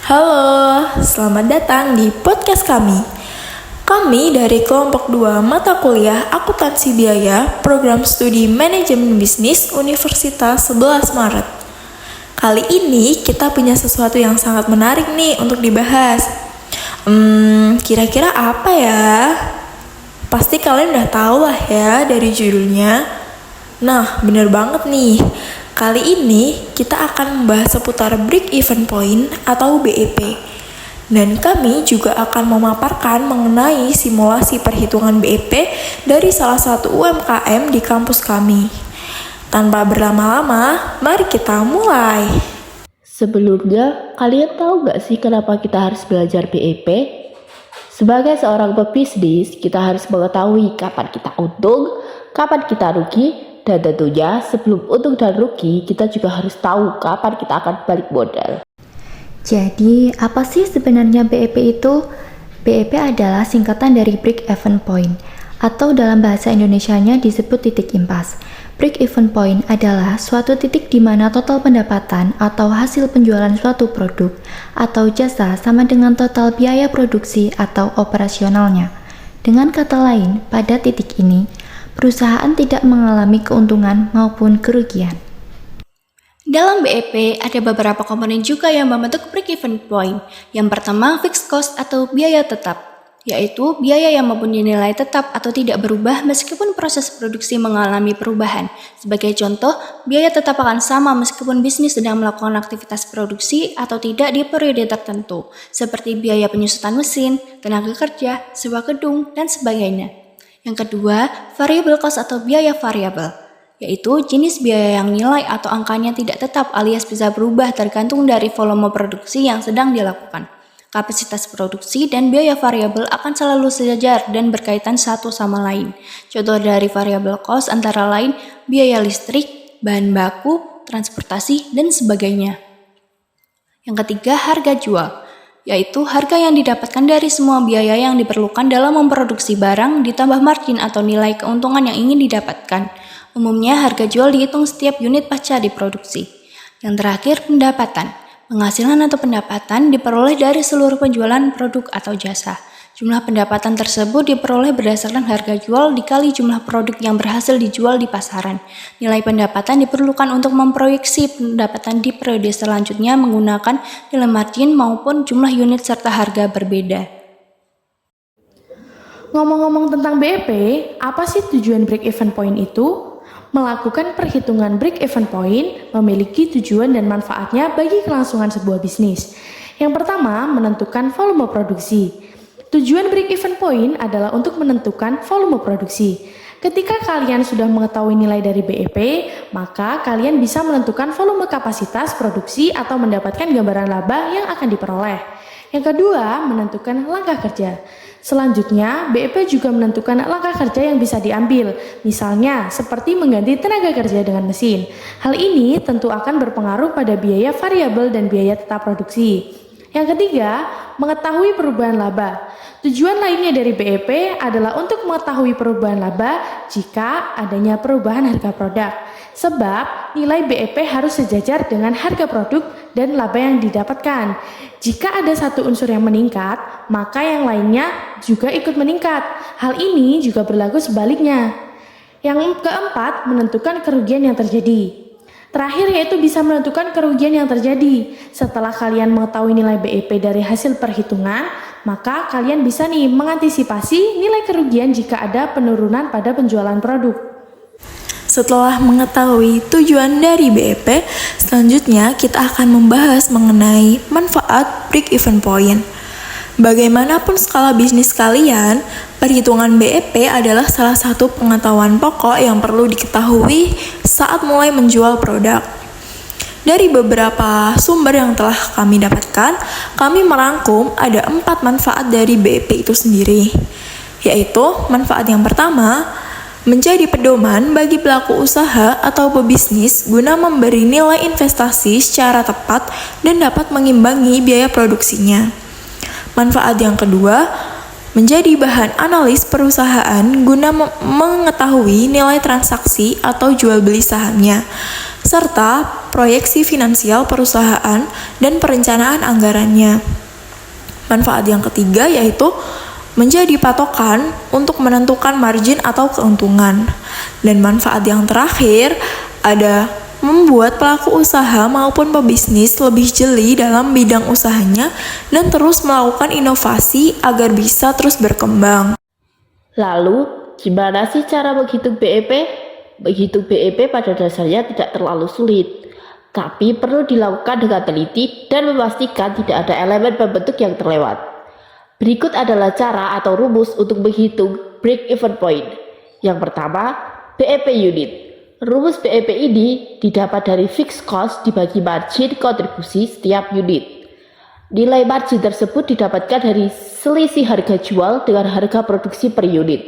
Halo, selamat datang di podcast kami. Kami dari kelompok 2 mata kuliah Akuntansi Biaya, Program Studi Manajemen Bisnis Universitas 11 Maret. Kali ini kita punya sesuatu yang sangat menarik nih untuk dibahas. Kira-kira apa ya? Pasti kalian udah tahu lah ya dari judulnya. Nah, bener banget nih. Kali ini kita akan membahas seputar Break Even Point atau BEP. Dan kami juga akan memaparkan mengenai simulasi perhitungan BEP dari salah satu UMKM di kampus kami. Tanpa berlama-lama, mari kita mulai. Sebelumnya, kalian tahu gak sih kenapa kita harus belajar BEP? Sebagai seorang pebisnis, kita harus mengetahui kapan kita untung, kapan kita rugi, dan tentunya sebelum untung dan rugi, kita juga harus tahu kapan kita akan balik modal. Jadi, apa sih sebenarnya BEP itu? BEP adalah singkatan dari Break Even Point, atau dalam bahasa Indonesianya disebut titik impas. Break Even Point adalah suatu titik di mana total pendapatan atau hasil penjualan suatu produk atau jasa sama dengan total biaya produksi atau operasionalnya. Dengan kata lain, pada titik ini, perusahaan tidak mengalami keuntungan maupun kerugian. Dalam BEP, ada beberapa komponen juga yang membentuk break-even point. Yang pertama, fixed cost atau biaya tetap, yaitu biaya yang mempunyai nilai tetap atau tidak berubah meskipun proses produksi mengalami perubahan. Sebagai contoh, biaya tetap akan sama meskipun bisnis sedang melakukan aktivitas produksi atau tidak di periode tertentu, seperti biaya penyusutan mesin, tenaga kerja, sewa gedung, dan sebagainya. Yang kedua, variable cost atau biaya variabel, yaitu jenis biaya yang nilai atau angkanya tidak tetap alias bisa berubah tergantung dari volume produksi yang sedang dilakukan. Kapasitas produksi dan biaya variabel akan selalu sejajar dan berkaitan satu sama lain. Contoh dari variable cost antara lain biaya listrik, bahan baku, transportasi, dan sebagainya. Yang ketiga, harga jual, yaitu harga yang didapatkan dari semua biaya yang diperlukan dalam memproduksi barang ditambah margin atau nilai keuntungan yang ingin didapatkan. Umumnya harga jual dihitung setiap unit pasca diproduksi. Yang terakhir, pendapatan. Penghasilan atau pendapatan diperoleh dari seluruh penjualan produk atau jasa. Jumlah pendapatan tersebut diperoleh berdasarkan harga jual dikali jumlah produk yang berhasil dijual di pasaran. Nilai pendapatan diperlukan untuk memproyeksi pendapatan di periode selanjutnya menggunakan nilai margin maupun jumlah unit serta harga berbeda. Ngomong-ngomong tentang BEP, apa sih tujuan break even point itu? Melakukan perhitungan break even point memiliki tujuan dan manfaatnya bagi kelangsungan sebuah bisnis. Yang pertama, menentukan volume produksi. Tujuan break even point adalah untuk menentukan volume produksi. Ketika kalian sudah mengetahui nilai dari BEP, maka kalian bisa menentukan volume kapasitas produksi atau mendapatkan gambaran laba yang akan diperoleh. Yang kedua, menentukan langkah kerja. Selanjutnya, BEP juga menentukan langkah kerja yang bisa diambil, misalnya seperti mengganti tenaga kerja dengan mesin. Hal ini tentu akan berpengaruh pada biaya variabel dan biaya tetap produksi. Yang ketiga, mengetahui perubahan laba. Tujuan lainnya dari BEP adalah untuk mengetahui perubahan laba jika adanya perubahan harga produk. Sebab nilai BEP harus sejajar dengan harga produk dan laba yang didapatkan. Jika ada satu unsur yang meningkat, maka yang lainnya juga ikut meningkat. Hal ini juga berlaku sebaliknya. Yang keempat, menentukan kerugian yang terjadi. Terakhir yaitu bisa menentukan kerugian yang terjadi. Setelah kalian mengetahui nilai BEP dari hasil perhitungan, maka kalian bisa mengantisipasi nilai kerugian jika ada penurunan pada penjualan produk. Setelah mengetahui tujuan dari BEP, selanjutnya kita akan membahas mengenai manfaat break even point. Bagaimanapun skala bisnis kalian, perhitungan BEP adalah salah satu pengetahuan pokok yang perlu diketahui saat mulai menjual produk. Dari beberapa sumber yang telah kami dapatkan, kami merangkum ada 4 manfaat dari BEP itu sendiri, yaitu manfaat yang pertama, menjadi pedoman bagi pelaku usaha atau pebisnis guna memberi nilai investasi secara tepat dan dapat mengimbangi biaya produksinya. Manfaat yang kedua, menjadi bahan analis perusahaan guna mengetahui nilai transaksi atau jual beli sahamnya, serta proyeksi finansial perusahaan dan perencanaan anggarannya. Manfaat yang ketiga yaitu menjadi patokan untuk menentukan margin atau keuntungan. Dan manfaat yang terakhir ada membuat pelaku usaha maupun pebisnis lebih jeli dalam bidang usahanya dan terus melakukan inovasi agar bisa terus berkembang. Lalu, gimana sih cara menghitung BEP? Menghitung BEP pada dasarnya tidak terlalu sulit, tapi perlu dilakukan dengan teliti dan memastikan tidak ada elemen pembentuk yang terlewat. Berikut adalah cara atau rumus untuk menghitung break-even point. Yang pertama, BEP unit. Rumus BEP ini didapat dari fixed cost dibagi margin kontribusi setiap unit. Nilai margin tersebut didapatkan dari selisih harga jual dengan harga produksi per unit.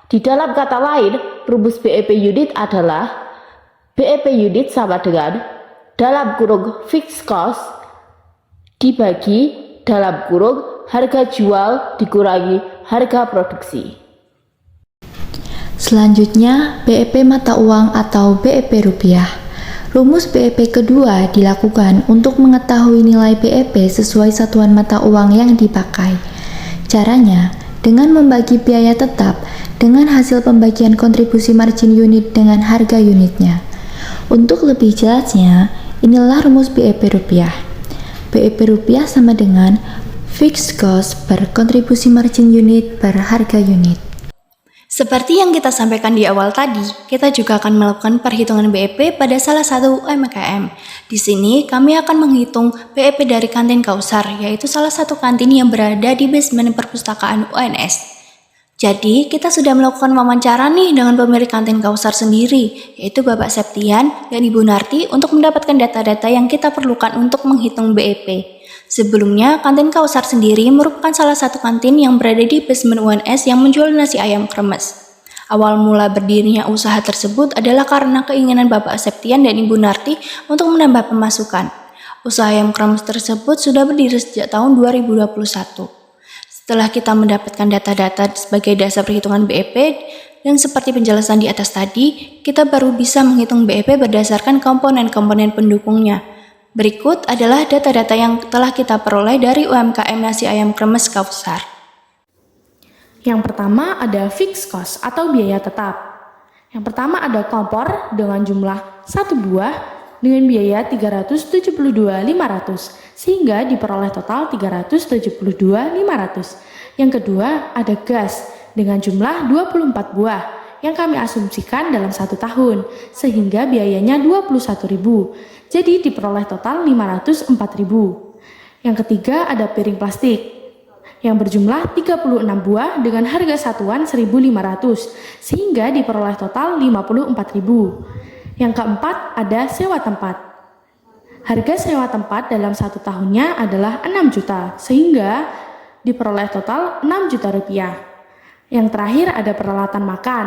Di dalam kata lain, rumus BEP unit adalah BEP unit sama dengan dalam kurung fixed cost dibagi dalam kurung harga jual dikurangi harga produksi. Selanjutnya, BEP mata uang atau BEP rupiah. Rumus BEP kedua dilakukan untuk mengetahui nilai BEP sesuai satuan mata uang yang dipakai. Caranya, dengan membagi biaya tetap dengan hasil pembagian kontribusi margin unit dengan harga unitnya. Untuk lebih jelasnya, inilah rumus BEP rupiah. BEP rupiah sama dengan fixed cost per kontribusi margin unit per harga unit. Seperti yang kita sampaikan di awal tadi, kita juga akan melakukan perhitungan BEP pada salah satu UMKM. Di sini, kami akan menghitung BEP dari kantin Kausar, yaitu salah satu kantin yang berada di basement perpustakaan UNS. Jadi, kita sudah melakukan wawancara nih dengan pemilik kantin Kausar sendiri, yaitu Bapak Septian dan Ibu Narti untuk mendapatkan data-data yang kita perlukan untuk menghitung BEP. Sebelumnya, kantin Kausar sendiri merupakan salah satu kantin yang berada di basement UNS yang menjual nasi ayam kremes. Awal mula berdirinya usaha tersebut adalah karena keinginan Bapak Septian dan Ibu Narti untuk menambah pemasukan. Usaha ayam kremes tersebut sudah berdiri sejak tahun 2021. Setelah kita mendapatkan data-data sebagai dasar perhitungan BEP, dan seperti penjelasan di atas tadi, kita baru bisa menghitung BEP berdasarkan komponen-komponen pendukungnya. Berikut adalah data-data yang telah kita peroleh dari UMKM nasi ayam kremes Kausar. Yang pertama ada fixed cost atau biaya tetap. Yang pertama ada kompor dengan jumlah 1 buah dengan biaya 372.500 sehingga diperoleh total 372.500. Yang kedua ada gas dengan jumlah 24 buah yang kami asumsikan dalam 1 tahun sehingga biayanya 21.000. Jadi diperoleh total 504.000. Yang ketiga ada piring plastik yang berjumlah 36 buah dengan harga satuan 1.500 sehingga diperoleh total 54.000. Yang keempat ada sewa tempat. Harga sewa tempat dalam 1 tahunnya adalah 6 juta sehingga diperoleh total 6 juta rupiah. Yang terakhir ada peralatan makan.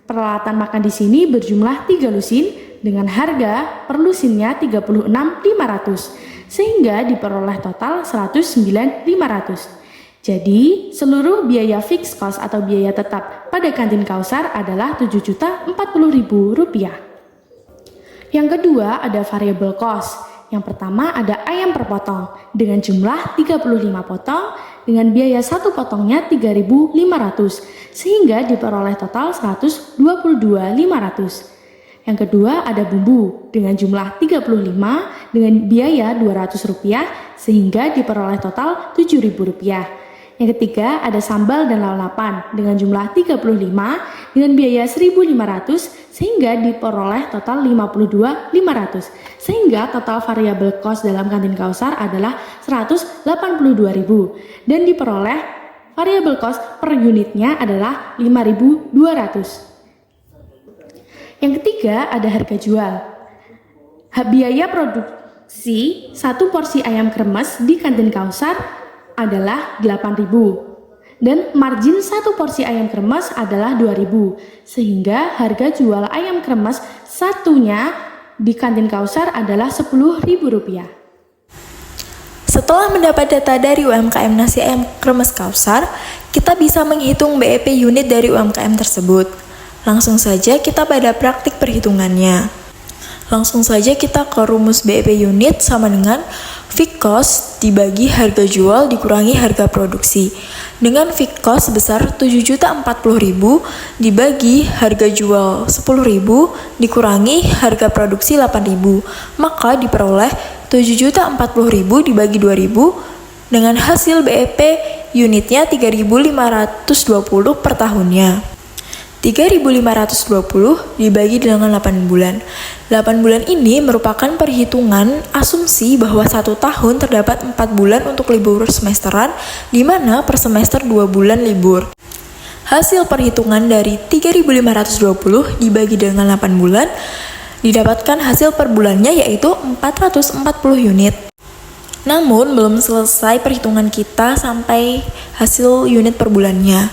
Peralatan makan di sini berjumlah 3 lusin dengan harga per lusinnya 36.500 sehingga diperoleh total 109.500. Jadi, seluruh biaya fixed cost atau biaya tetap pada kantin Kausar adalah Rp7.040.000. Yang kedua ada variable cost. Yang pertama ada ayam per potong dengan jumlah 35 potong dengan biaya 1 potongnya 3.500 sehingga diperoleh total 122.500. Yang kedua ada bumbu dengan jumlah 35 dengan biaya Rp200 sehingga diperoleh total Rp7.000. Yang ketiga ada sambal dan lalapan dengan jumlah 35 dengan biaya Rp1.500 sehingga diperoleh total Rp52.500 sehingga total variable cost dalam kantin Kausar adalah Rp182.000 dan diperoleh variable cost per unitnya adalah Rp5.200. Yang ketiga ada harga jual. Biaya produksi 1 porsi ayam kremes di kantin Kausar adalah 8.000 dan margin 1 porsi ayam kremes adalah 2.000 sehingga harga jual ayam kremes satunya di kantin Kausar adalah Rp10.000. Setelah mendapat data dari UMKM nasi ayam kremes Kausar, kita bisa menghitung BEP unit dari UMKM tersebut. Langsung saja kita pada praktik perhitungannya. Langsung saja kita ke rumus BEP unit sama dengan fixed cost dibagi harga jual dikurangi harga produksi. Dengan fixed cost sebesar 7.040.000 dibagi harga jual 10.000 dikurangi harga produksi 8.000, maka diperoleh 7.040.000 dibagi 2.000 dengan hasil BEP unitnya 3.520 per tahunnya. 3.520 dibagi dengan 8 bulan. 8 bulan ini merupakan perhitungan asumsi bahwa 1 tahun terdapat 4 bulan untuk libur semesteran, di mana per semester 2 bulan libur. Hasil perhitungan dari 3.520 dibagi dengan 8 bulan, didapatkan hasil per bulannya yaitu 440 unit. Namun, belum selesai perhitungan kita sampai hasil unit per bulannya.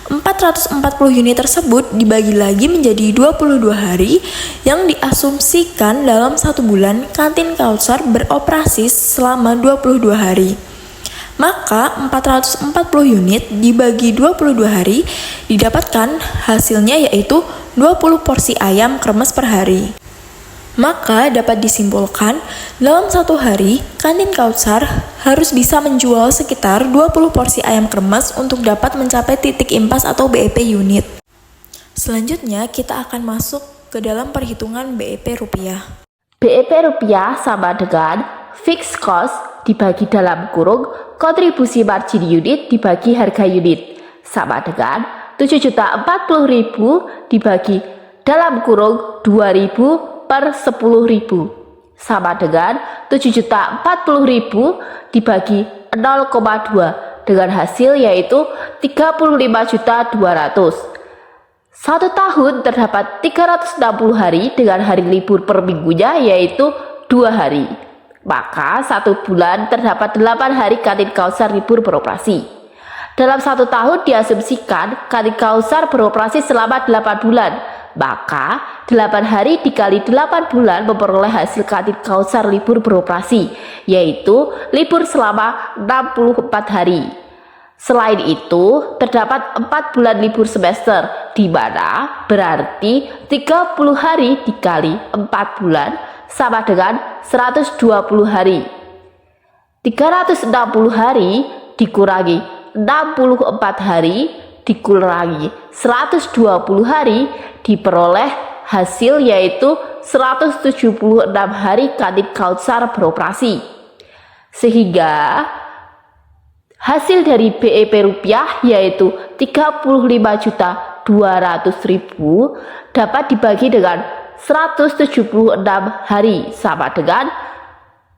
440 unit tersebut dibagi lagi menjadi 22 hari yang diasumsikan dalam 1 bulan kantin Kautsar beroperasi selama 22 hari. Maka 440 unit dibagi 22 hari didapatkan hasilnya yaitu 20 porsi ayam kremes per hari. Maka dapat disimpulkan, dalam 1 hari, kantin Kautsar harus bisa menjual sekitar 20 porsi ayam kremes untuk dapat mencapai titik impas atau BEP unit. Selanjutnya, kita akan masuk ke dalam perhitungan BEP rupiah. BEP rupiah sama dengan fixed cost dibagi dalam kurung kontribusi margin unit dibagi harga unit, sama dengan 7.040.000 dibagi dalam kurung 2.000 per 10.000, sama dengan 7.040.000 dibagi 0,2 dengan hasil yaitu 35.200. 1 tahun terdapat 360 hari dengan hari libur per minggunya yaitu 2 hari. Maka 1 bulan terdapat 8 hari kantin Kautsar libur beroperasi. Dalam 1 tahun diasumsikan kantin Kautsar beroperasi selama 8 bulan. Maka 8 hari dikali 8 bulan memperoleh hasil kantin Kautsar libur beroperasi, yaitu libur selama 64 hari. Selain itu, terdapat 4 bulan libur semester, di mana berarti 30 hari dikali 4 bulan sama dengan 120 hari. 360 hari dikurangi 64 hari dikurangi 120 hari diperoleh hasil yaitu 176 hari kantin Kautsar beroperasi. Sehingga hasil dari BEP rupiah yaitu 35.200.000 dapat dibagi dengan 176 hari sama dengan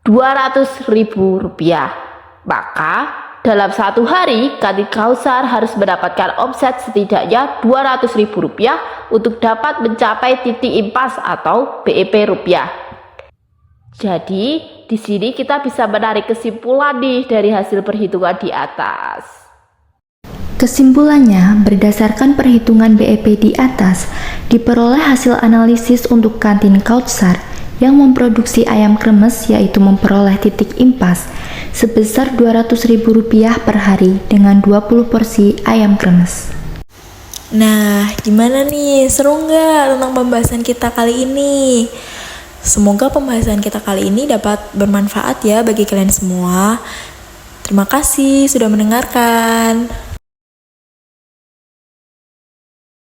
200.000 rupiah. Maka dalam 1 hari, kantin Kautsar harus mendapatkan omset setidaknya 200.000 rupiah untuk dapat mencapai titik impas atau BEP rupiah. Jadi, di sini kita bisa menarik kesimpulan nih dari hasil perhitungan di atas. Kesimpulannya, berdasarkan perhitungan BEP di atas, diperoleh hasil analisis untuk kantin Kautsar yang memproduksi ayam kremes yaitu memperoleh titik impas sebesar Rp200.000 per hari dengan 20 porsi ayam kremes. Nah, gimana nih? Seru nggak tentang pembahasan kita kali ini? Semoga pembahasan kita kali ini dapat bermanfaat ya bagi kalian semua. Terima kasih sudah mendengarkan.